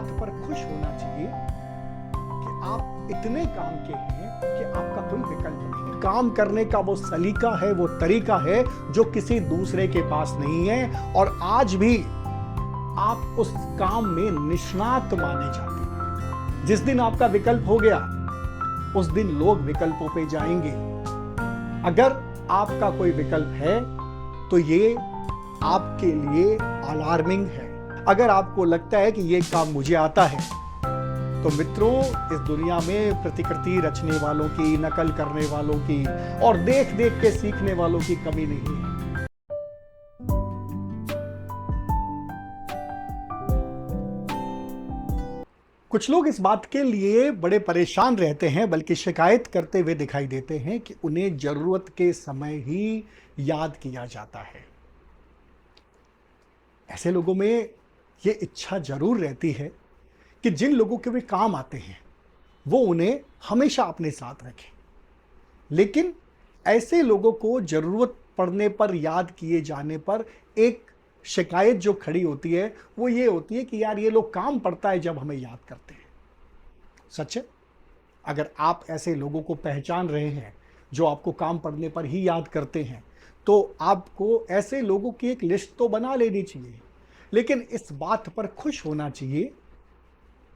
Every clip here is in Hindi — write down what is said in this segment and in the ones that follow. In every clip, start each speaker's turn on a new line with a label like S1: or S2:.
S1: बात पर खुश होना चाहिए कि आप इतने काम के हैं कि आपका कोई विकल्प नहीं। काम करने का वो सलीका है, वो तरीका है जो किसी दूसरे के पास नहीं है, और आज भी आप उस काम में निष्णात माने जाते हैं। जिस दिन आपका विकल्प हो गया, उस दिन लोग विकल्पों पे जाएंगे। अगर आपका कोई विकल्प है तो ये आपके लिए अलार्मिंग है। अगर आपको लगता है कि ये काम मुझे आता है, तो मित्रों, इस दुनिया में प्रतिकृति रचने वालों की, नकल करने वालों की और देख देख के सीखने वालों की कमी नहीं है। कुछ लोग इस बात के लिए बड़े परेशान रहते हैं, बल्कि शिकायत करते हुए दिखाई देते हैं कि उन्हें जरूरत के समय ही याद किया जाता है। ऐसे लोगों में ये इच्छा जरूर रहती है कि जिन लोगों के वे काम आते हैं वो उन्हें हमेशा अपने साथ रखें, लेकिन ऐसे लोगों को जरूरत पड़ने पर, याद किए जाने पर एक शिकायत जो खड़ी होती है वो ये होती है कि यार, ये लोग काम पड़ता है जब हमें याद करते हैं। सच है, अगर आप ऐसे लोगों को पहचान रहे हैं जो आपको काम पड़ने पर ही याद करते हैं, तो आपको ऐसे लोगों की एक लिस्ट तो बना लेनी चाहिए, लेकिन इस बात पर खुश होना चाहिए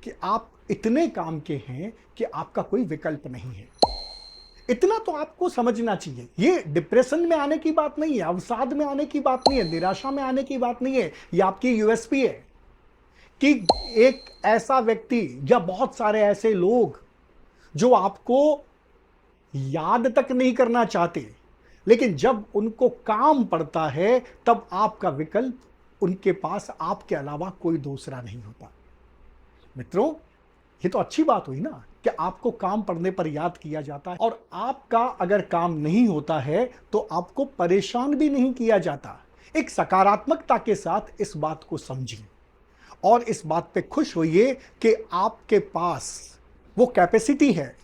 S1: कि आप इतने काम के हैं कि आपका कोई विकल्प नहीं है। इतना तो आपको समझना चाहिए। ये डिप्रेशन में आने की बात नहीं है, अवसाद में आने की बात नहीं है, निराशा में आने की बात नहीं है। ये आपकी यूएसपी है कि एक ऐसा व्यक्ति या बहुत सारे ऐसे लोग जो आपको याद तक नहीं करना चाहते, लेकिन जब उनको काम पड़ता है तब आपका विकल्प उनके पास आपके अलावा कोई दूसरा नहीं होता। मित्रों, ये तो अच्छी बात हुई ना कि आपको काम पड़ने पर याद किया जाता है, और आपका अगर काम नहीं होता है तो आपको परेशान भी नहीं किया जाता। एक सकारात्मकता के साथ इस बात को समझिए और इस बात पे खुश होइए कि आपके पास वो कैपेसिटी है,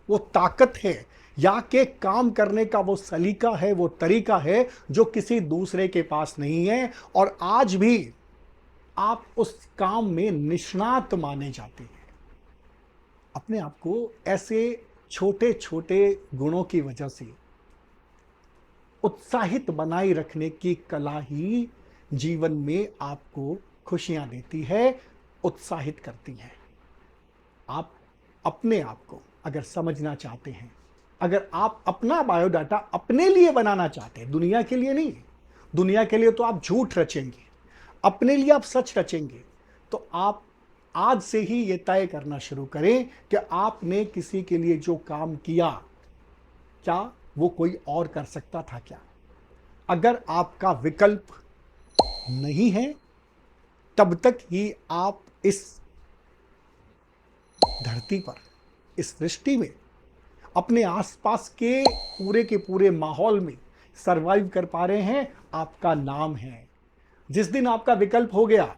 S1: वो ताकत है, या के काम करने का वो सलीका है, वो तरीका है जो किसी दूसरे के पास नहीं है, और आज भी आप उस काम में निष्णात माने जाते हैं। अपने आप को ऐसे छोटे छोटे गुणों की वजह से उत्साहित बनाए रखने की कला ही जीवन में आपको खुशियां देती है, उत्साहित करती है। आप अपने आप को अगर समझना चाहते हैं, अगर आप अपना बायोडाटा अपने लिए बनाना चाहते हैं, दुनिया के लिए नहीं, दुनिया के लिए तो आप झूठ रचेंगे, अपने लिए आप सच रचेंगे, तो आप आज से ही ये तय करना शुरू करें कि आपने किसी के लिए जो काम किया, क्या वो कोई और कर सकता था क्या? अगर आपका विकल्प नहीं है, तब तक ही आप इस धरती पर, इस सृष्टि में, अपने आसपास के पूरे माहौल में सरवाइव कर पा रहे हैं। आपका नाम है। जिस दिन आपका विकल्प हो गया,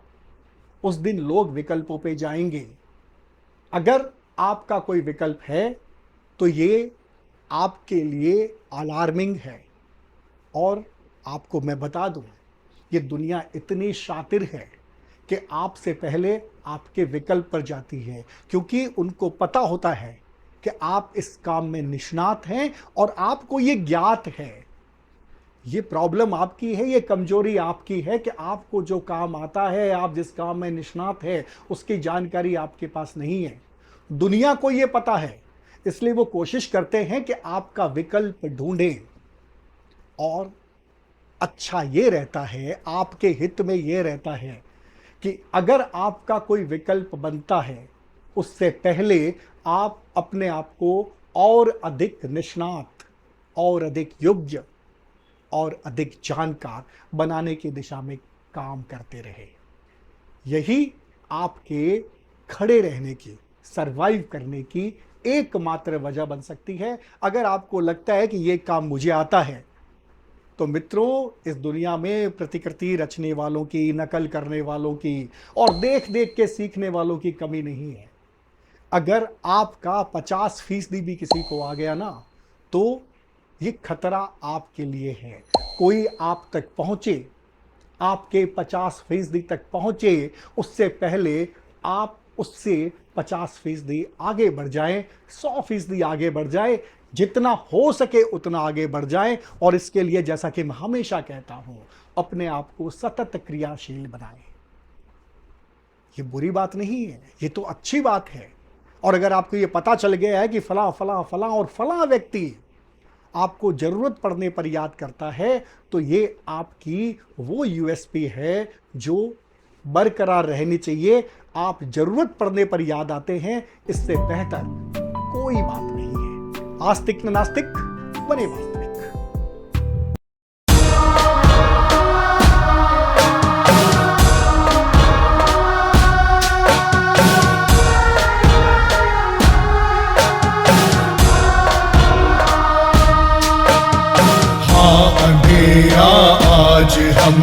S1: उस दिन लोग विकल्पों पे जाएंगे। अगर आपका कोई विकल्प है तो ये आपके लिए अलार्मिंग है, और आपको मैं बता दूं, ये दुनिया इतनी शातिर है कि आपसे पहले आपके विकल्प पर जाती है, क्योंकि उनको पता होता है कि आप इस काम में निष्णात हैं और आपको ये ज्ञात है। ये प्रॉब्लम आपकी है, ये कमजोरी आपकी है कि आपको जो काम आता है, आप जिस काम में निष्णात है, उसकी जानकारी आपके पास नहीं है। दुनिया को ये पता है, इसलिए वो कोशिश करते हैं कि आपका विकल्प ढूंढें। और अच्छा ये रहता है, आपके हित में ये रहता है कि अगर आपका कोई विकल्प बनता है, उससे पहले आप अपने आप को और अधिक निष्णात, और अधिक योग्य, और अधिक जानकार बनाने की दिशा में काम करते रहे। यही आपके खड़े रहने की, सरवाइव करने की एकमात्र वजह बन सकती है। अगर आपको लगता है कि ये काम मुझे आता है, तो मित्रों, इस दुनिया में प्रतिकृति रचने वालों की, नकल करने वालों की और देख देख के सीखने वालों की कमी नहीं है। अगर आपका 50% भी किसी को आ गया ना, तो ये खतरा आपके लिए है। कोई आप तक पहुंचे, आपके 50% तक पहुंचे, उससे पहले आप उससे 50% आगे बढ़ जाए, 100% आगे बढ़ जाए, जितना हो सके उतना आगे बढ़ जाए। और इसके लिए जैसा कि मैं हमेशा कहता हूं, अपने आप को सतत क्रियाशील बनाएं। ये बुरी बात नहीं है, ये तो अच्छी बात है। और अगर आपको ये पता चल गया है कि फला फला फला और फला व्यक्ति आपको जरूरत पड़ने पर याद करता है, तो ये आपकी वो यूएसपी है जो बरकरार रहनी चाहिए। आप जरूरत पड़ने पर याद आते हैं, इससे बेहतर कोई बात नहीं है। आस्तिक न नास्तिक बने वास्तविक।
S2: हाँ अंधेरा आज हम